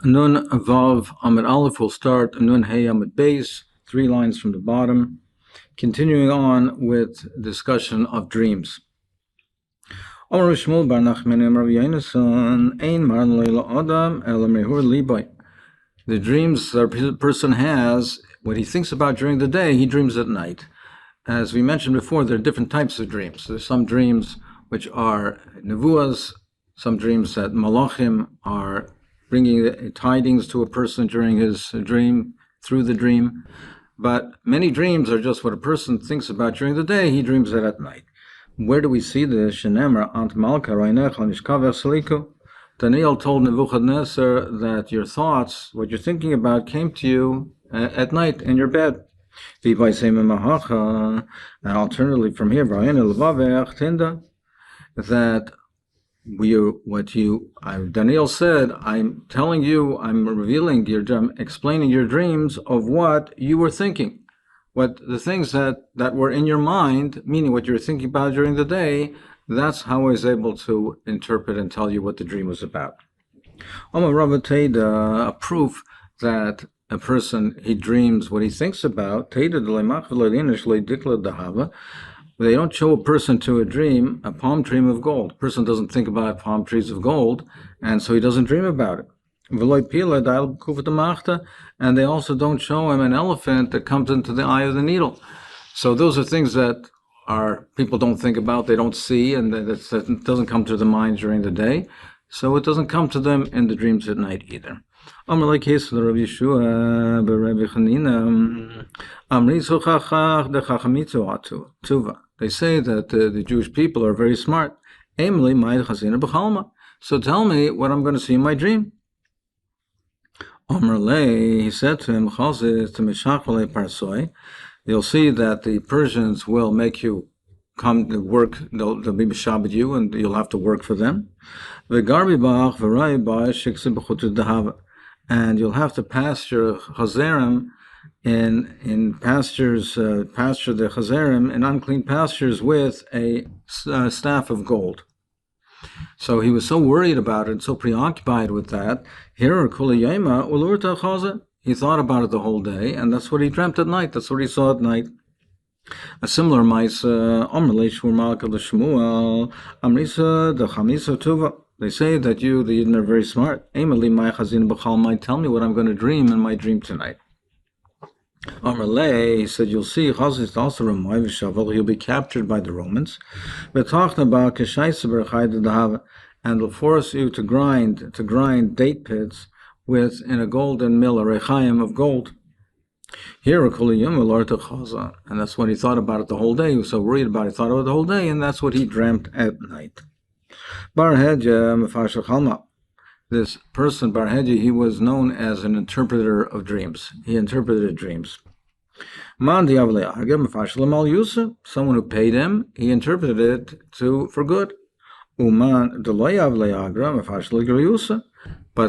Nun Vav Amud Aleph will start Nun Hey Amud Beis, 3 lines from the bottom, continuing on with discussion of dreams. The dreams that a person has, what he thinks about during the day, he dreams at night. As we mentioned before, there are different types of dreams. There's some dreams which are nevuas, some dreams that malachim are bringing tidings to a person during his dream, through the dream. But many dreams are just what a person thinks about during the day, he dreams it at night. Where do we see this? Shenemar ant malka roinecha nishkaver seliku. Daniel told Nebuchadnezzar that your thoughts, what you're thinking about, came to you at night in your bed. And alternatively from here, that Daniel said, I'm telling you, I'm revealing I'm explaining your dreams of what you were thinking. What the things that were in your mind, meaning what you were thinking about during the day, that's how I was able to interpret and tell you what the dream was about. A proof that a person, he dreams what he thinks about, they don't show a person to a dream, a palm tree of gold. A person doesn't think about palm trees of gold, and so he doesn't dream about it. And they also don't show him an elephant that comes into the eye of the needle. So those are things that people don't think about, they don't see, and that doesn't come to the mind during the day. So it doesn't come to them in the dreams at night either. They say that the Jewish people are very smart. So tell me what I'm going to see in my dream. He said to him, you'll see that the Persians will make you come to work, they'll be mishabed you, and you'll have to work for them. And you'll have to pasture chazerim in pastures, pasture the chazerim in unclean pastures with a staff of gold. So he was so worried about it, so preoccupied with that. He thought about it the whole day, and that's what he dreamt at night. That's what he saw at night. A similar mice, they say that the Yidden are very smart. Tell me what I'm going to dream in my dream tonight. He said, you'll see, he'll be captured by the Romans, and they'll force you to grind date pits in a golden mill, a rechaim of gold. Here, and that's what he thought about it the whole day. He was so worried about it, he thought about it the whole day, and that's what he dreamt at night. This person, Bar Hedja, he was known as an interpreter of dreams. He interpreted dreams. Someone who paid him, he interpreted it for good. But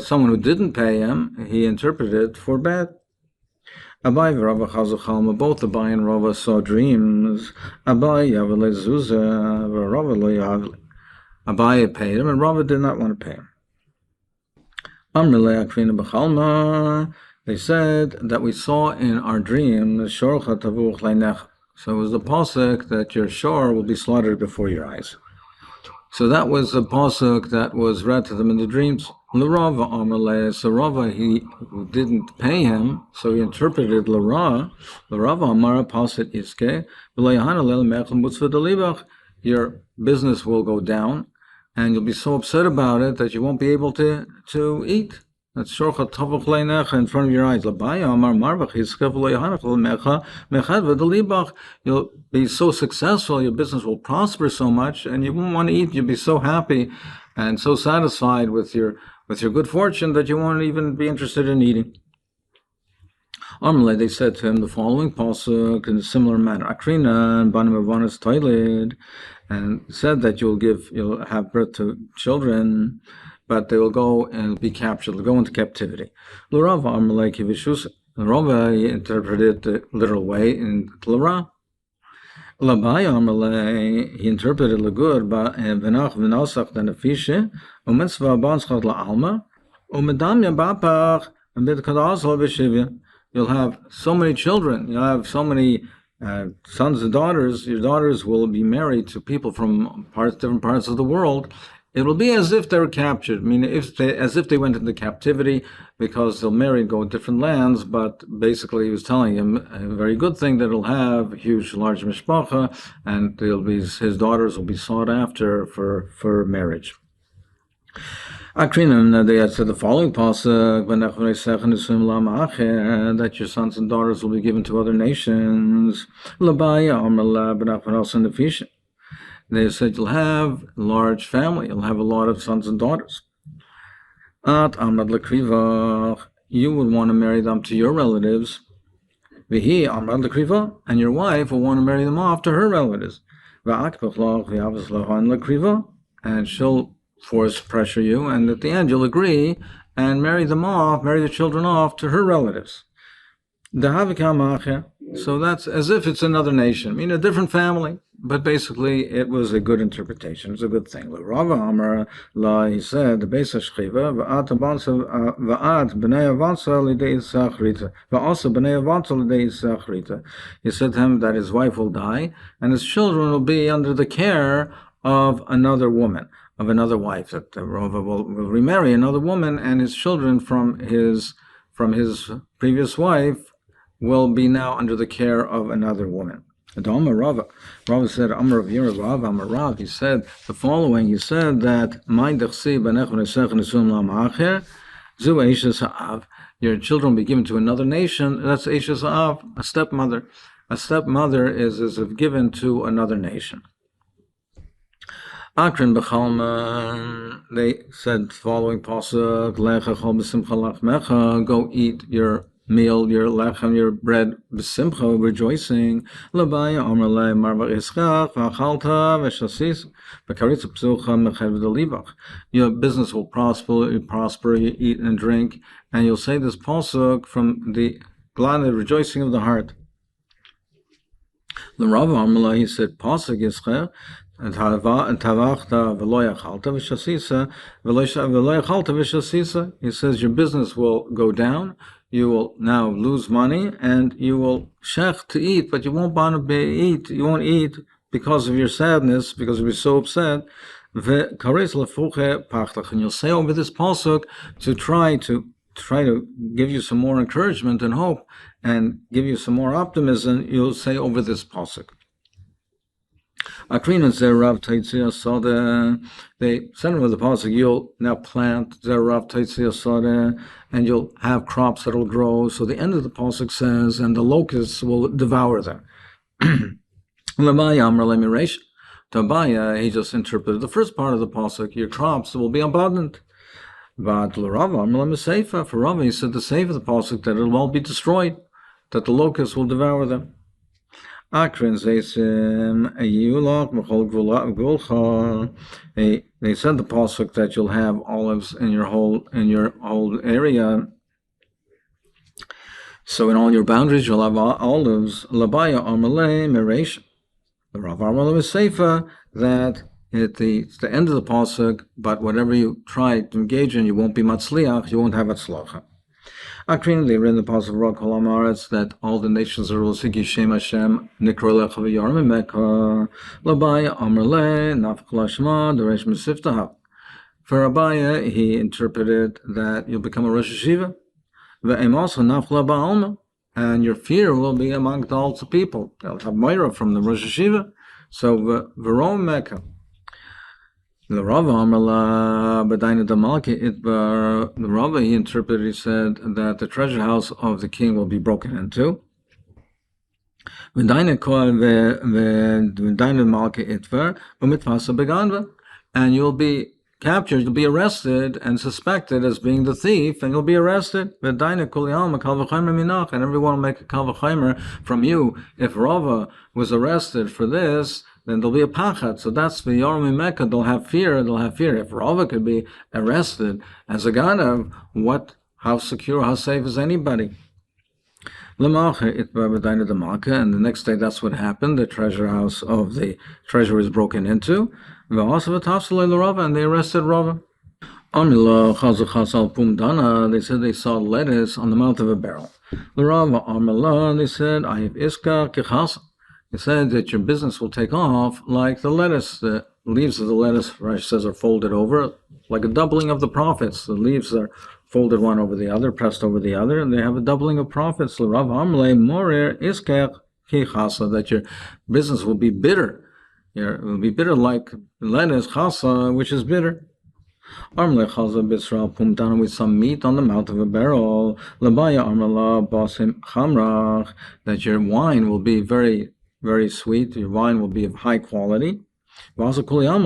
someone who didn't pay him, he interpreted it for bad. Both Abai and Rava saw dreams. Abai paid him, and Rava did not want to pay him. They said that we saw in our dream, so it was the pasuk that your shor will be slaughtered before your eyes. So that was the pasuk that was read to them in the dreams. So Rava, he didn't pay him, so he interpreted L'Rava Amara Pasit Iske, your business will go down, and you'll be so upset about it that you won't be able to eat. That's shorcha tavach leinecha in front of your eyes. You'll be so successful, your business will prosper so much, and you won't want to eat. You'll be so happy and so satisfied with your good fortune that you won't even be interested in eating. They said to him the following pasuk in a similar manner. Akrina and Banim Avanas Toiled, and said that you'll have birth to children, but they will go and be captured, they'll go into captivity. Rava interpreted the literal way in Torah. He interpreted the good, but You'll have so many children. You'll have so many sons and daughters. Your daughters will be married to people from different parts of the world. It will be as if they were captured. I mean, as if they went into captivity, because they'll marry and go to different lands. But basically, he was telling him a very good thing, that he'll have a huge, large mishpacha, and his daughters will be sought after for marriage. Akrinim, they had said the following pasuk, that your sons and daughters will be given to other nations. They said you'll have a large family, you'll have a lot of sons and daughters. You would want to marry them to your relatives. And your wife will want to marry them off to her relatives. And she'll pressure you, and at the end you'll agree and marry the children off to her relatives. So that's as if it's another nation, I mean a different family, but basically it was a good interpretation. It's a good thing. Rava Amar La, he said, the base of Shchiva, va'at b'nei avansa l'dei Isachrita, va'asa b'nei avansa l'dei Isachrita. He said to him that his wife will die, and his children will be under the care of another woman, of another wife. That Rava will remarry another woman, and his children from his previous wife will be now under the care of another woman. Rava said, Amar of Yerav, Amar Rav, he said the following, he said that, your children will be given to another nation, that's Eishes Av, a stepmother. A stepmother is as if given to another nation. Akrin b'chalman, they said the following pasuk, lecha chol b'simcha lachmecha, go eat your meal, your lechem, your bread, b'simcha, rejoicing. Labaya omer le marvar ischach, v'achalta, v'shasis, v'karitza psucha, mechev v'dalibach. Your business will prosper, you eat and drink, and you'll say this pasuk from the glad and rejoicing of the heart. The Rav Amala, he said, pasuk ischach, and tavachta v'lo yachalta v'shasisa. He says your business will go down, you will now lose money, and you will shech to eat, but you won't want to eat. You won't eat because of your sadness, because you'll be so upset. And you'll say over this pasuk to try to give you some more encouragement and hope, and give you some more optimism. You'll say over this pasuk. Akrin Zerav Taitzia Sada. They send with the pasuk, you'll now plant Zerav Taitzia Sada, and you'll have crops that will grow. So the end of the pasuk says, and the locusts will devour them. Tabaya, he just interpreted the first part of the pasuk, your crops will be abundant. But L'Rava Amar Masechet, for Rava, he said the save of the pasuk, that it will all be destroyed, that the locusts will devour them. Akrin Zaysim Ayulach Mechol Gulcha. They said the pasuk that you'll have olives in your whole area. So in all your boundaries you'll have olives. Labaya Amalei Meresh. The Rav Amar Masechet, that it's the end of the pasuk, but whatever you try to engage in, you won't be matzliach, you won't have atzlacha. Akrin, they read in the pasuk of Rock Holamaretz that all the nations are Rosiki Shem Hashem Nikro Lecha v'Yarmi Mekah Labaya Amrle Nafkla Shema Deresh Mesiftaha. For Abaya, he interpreted that you'll become a Rosh Hashiva. Ve'em also Nafkla Ba'alma, and your fear will be among all the people. They'll have Moira from the Rosh Hashiva. So Verom Mekah. The Rava Amala Badaina Damalki Itbar, the Rava, he interpreted, he said that the treasure house of the king will be broken into. And you'll be captured, you'll be arrested and suspected as being the thief, and you'll be arrested. And everyone will make a kal v'chaimer from you. If Rava was arrested for this, then there'll be a pachat. So that's the Yomi Mecca. They'll have fear. If Rava could be arrested as a ganav, how secure, how safe is anybody? And the next day, that's what happened. The treasure house of the treasure was broken into. And they arrested Rava. Amila chazal pumdana, they said they saw lettuce on the mouth of a barrel. L'Rava Amila, they said, I have iska kichasa. They said that your business will take off like the lettuce. The leaves of the lettuce, Rashi says, are folded over, like a doubling of the profits. The leaves are folded one over the other, pressed over the other, and they have a doubling of profits. L'Rava Amila morer iska kichasa, that your business will be bitter. It will be bitter like lettuce, chasa, which is bitter. Armle chaza b'Israel pumdana, with some meat on the mouth of a barrel. Labaya armala basim chamrach, that your wine will be very, very sweet. Your wine will be of high quality. And everyone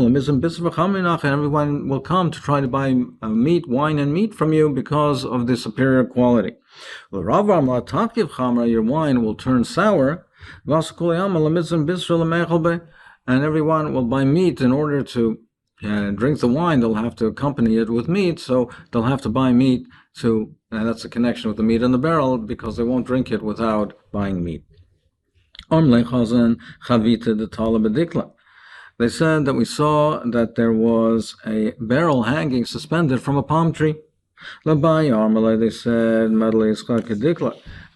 will come to try to buy meat, wine, and meat from you because of the superior quality. Your wine will turn sour. And everyone will buy meat in order to drink the wine. They'll have to accompany it with meat, so they'll have to buy meat and that's a connection with the meat in the barrel, because they won't drink it without buying meat. They said that we saw that there was a barrel hanging suspended from a palm tree. They said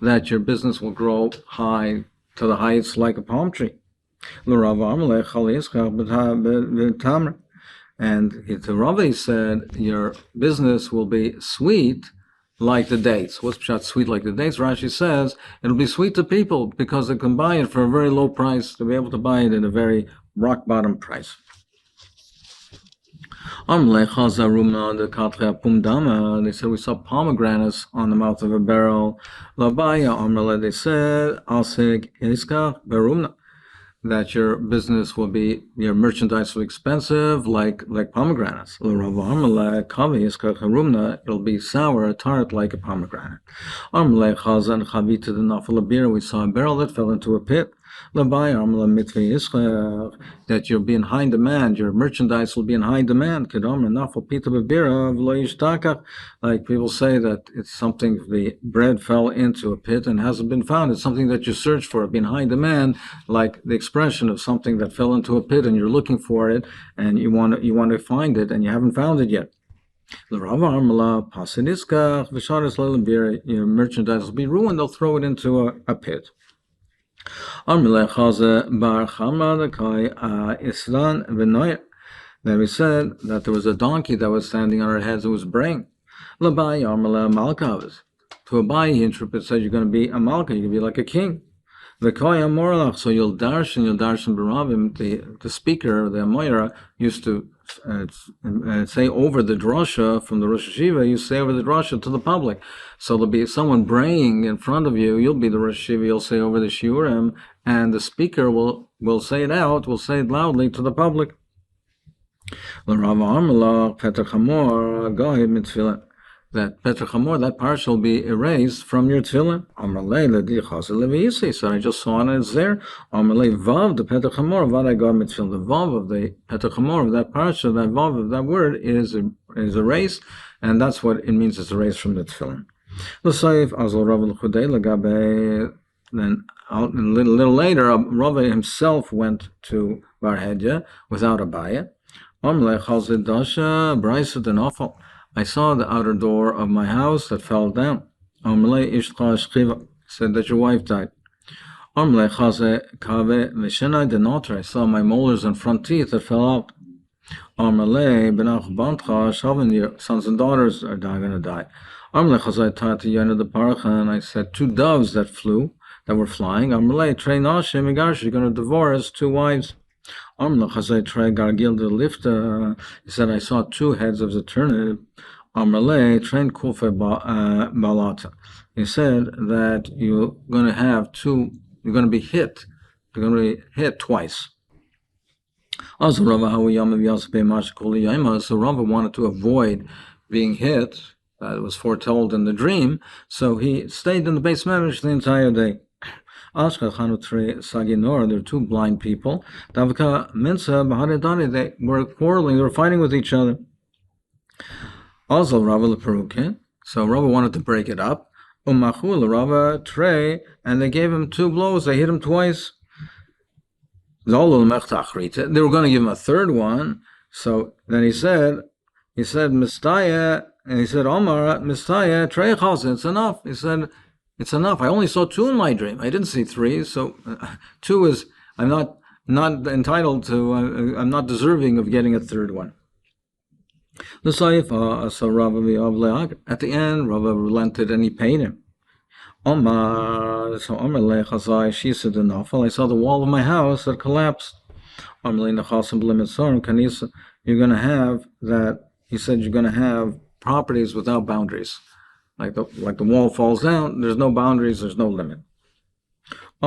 that your business will grow high to the heights like a palm tree. And the Rava said your business will be sweet like the dates. What's pshat sweet like the dates? Rashi says it'll be sweet to people because they can buy it for a very low price. They'll be able to buy it at a very rock bottom price. They said we saw pomegranates on the mouth of a barrel. They said that your business will be, your merchandise will be expensive, like pomegranates. It'll be sour, tart, like a pomegranate. We saw a barrel that fell into a pit. That you'll be in high demand, your merchandise will be in high demand. Like people say that it's something, the bread fell into a pit and hasn't been found. It's something that you search for, it'll be in high demand, like the expression of something that fell into a pit and you're looking for it and you want to find it and you haven't found it yet. Your merchandise will be ruined, they'll throw it into a pit. Then we said that there was a donkey that was standing on our heads and was braying. To a Abai, he interprets, said you're going to be a malka, you're going to be like a king. So you'll darshan baravim. The speaker, the amoyra, used to say over the drasha from the Rosh Hashiva, you say over the drasha to the public. So there'll be someone braying in front of you, you'll be the Rosh Hashiva, you'll say over the shiurim, and the speaker will say it out, will say it loudly to the public. That Petra Chamor, that parsha will be erased from your tefillin. So I just saw it, it's there. Vav, the Petra Chamor, the vav of the Petra Chamor of that parsha, that vav of that word is erased, and that's what it means, it's erased from the tefillin. Then a little later, Rava himself went to Bar Hedya without a bayah. I saw the outer door of my house that fell down. Said that your wife died. I saw my molars and front teeth that fell out. Your sons and daughters are going to die. And I said 2 doves that were flying. You're going to divorce 2 wives. He said, I saw 2 heads of the turnip. He said that you're going to have 2, you're going to be hit. You're going to be hit twice. So Rava wanted to avoid being hit. It was foretold in the dream. So he stayed in the base medrash the entire day. There were 2 blind people. They were quarreling, they were fighting with each other. Also, so Rava wanted to break it up. And they gave him 2 blows, they hit him twice. They were going to give him a 3rd one. So then he said, He said, Mistaya, and he said, Omar, Mistaya, Treychos, it's enough. He said, it's enough. I only saw two in my dream. I didn't see three, so two is, I'm not entitled to, I'm not deserving of getting a third one. So Rava, at the end, Rava relented and he paid him. Omar, so Omar lechazai, she said, enough. I saw the wall of my house that collapsed. You're going to have that. He said you're going to have properties without boundaries, like the wall falls down. There's no boundaries. There's no limit. He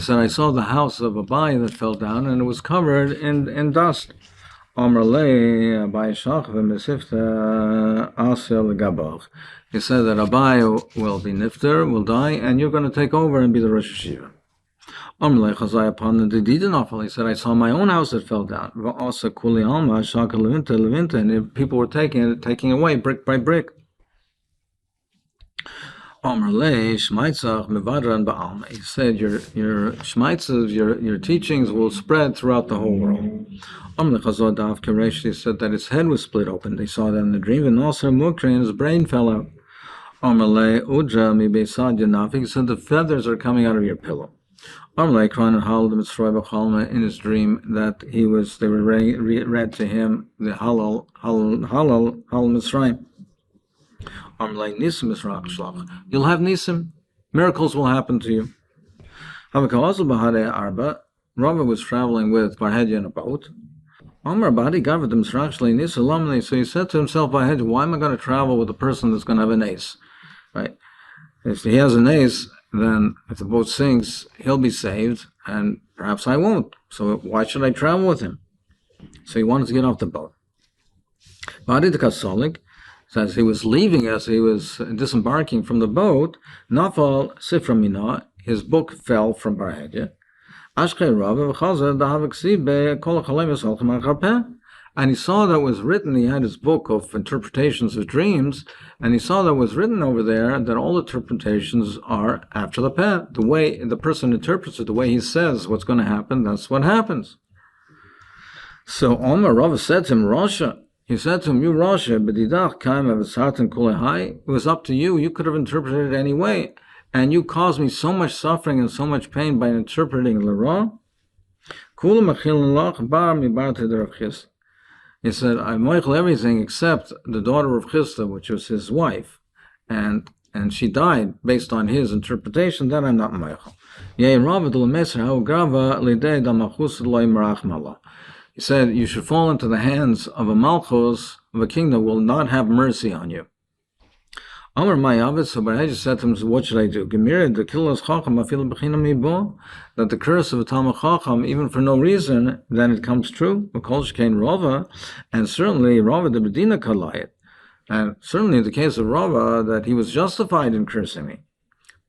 said I saw the house of Abaya that fell down and it was covered in dust. He said that Abaya will be nifter, will die, and you're going to take over and be the Rosh Hashiva. He said, I saw my own house that fell down. And people were taking away brick by brick. He said, your shmaitzes, your teachings will spread throughout the whole world. He said that his head was split open. They saw that in the dream, and also Mukri, and his brain fell out. He said, the feathers are coming out of your pillow. In his dream that they were read to him the Halal Mitzrayim. You'll have nisim, miracles will happen to you. Rava was traveling with Barhedya in a boat. So he said to himself, why am I going to travel with a person that's going to have an ace? Right? If he has an ace, then if the boat sinks, he'll be saved, and perhaps I won't. So why should I travel with him? So he wanted to get off the boat. As he was leaving, as he was disembarking from the boat, Nafal Sifra Mina, his book fell from Barhedya. And he saw that was written, he had his book of interpretations of dreams, and he saw that was written over there that all interpretations are after the peh. The way the person interprets it, the way he says what's going to happen, that's what happens. So Omar Rava said to him, Rasha, he said to him, you Rasha, it was up to you. You could have interpreted it any way, and you caused me so much suffering and so much pain by interpreting the wrong. He said, I moichel everything except the daughter of Chista, which was his wife, and she died based on his interpretation. That I'm not moichel. He said, you should fall into the hands of a malchus, of a king that will not have mercy on you. Amar Mayavet, so Barhedya said to him, what should I do? That the curse of a Talmud Chacham, even for no reason, then it comes true. And certainly Rava the Bedina Kalayit. And certainly in the case of Rava, that he was justified in cursing me.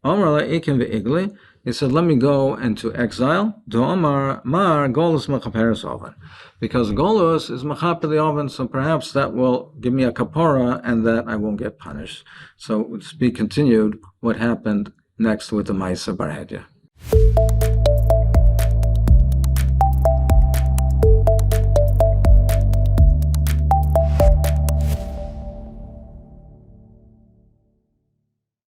Amar Ikim ve'igli, he said, let me go into exile. Do Amar Mar Golus Mechaperes Oven. Because Golus is Mechaper the Oven, so perhaps that will give me a kapara and that I won't get punished. So it's be continued what happened next with the Maisa Barhedya.